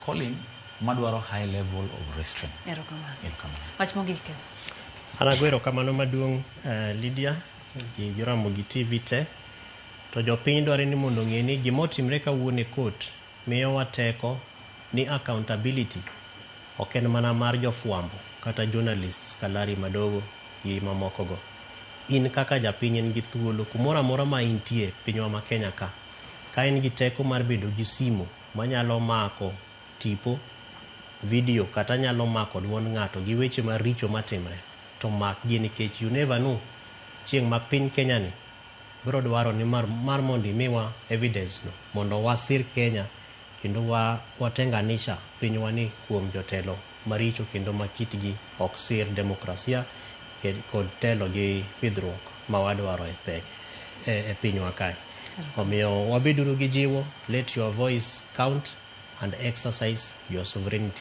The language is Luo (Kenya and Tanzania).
calling madwaro high level of restraint. Wach mogike. Anagwero kamano maduong' Lydia gi Ramogi TV te. To jopiny dwaro ni mondo ng'e ni gima otimre kawuono e court miyowa teko ni accountability ok en mana mar jofwambo kata journalists kalari madogo gi mamoko go. In kaka japiny en gi thuolo kumoro amora ma intie pinywa ma Kenya ka in gi teko mar bedo gi simu manyalo mako tipo video kata nyalo mako duond ng'ato gi weche maricho matimre to mak gi nikech you never know chieng' ma piny Kenya ni biro dwaro ni mar mondo imiwa evidence no mondo wasir Kenya kendo watenganisha pinywa ni kuom jotelo maricho kendo makitgi ok sir demokrasia kod telo gi pidhruok ma wadwaro e pinywa kae. Omiyo wabeduru gi jiwo, let your voice count and exercise your sovereignty.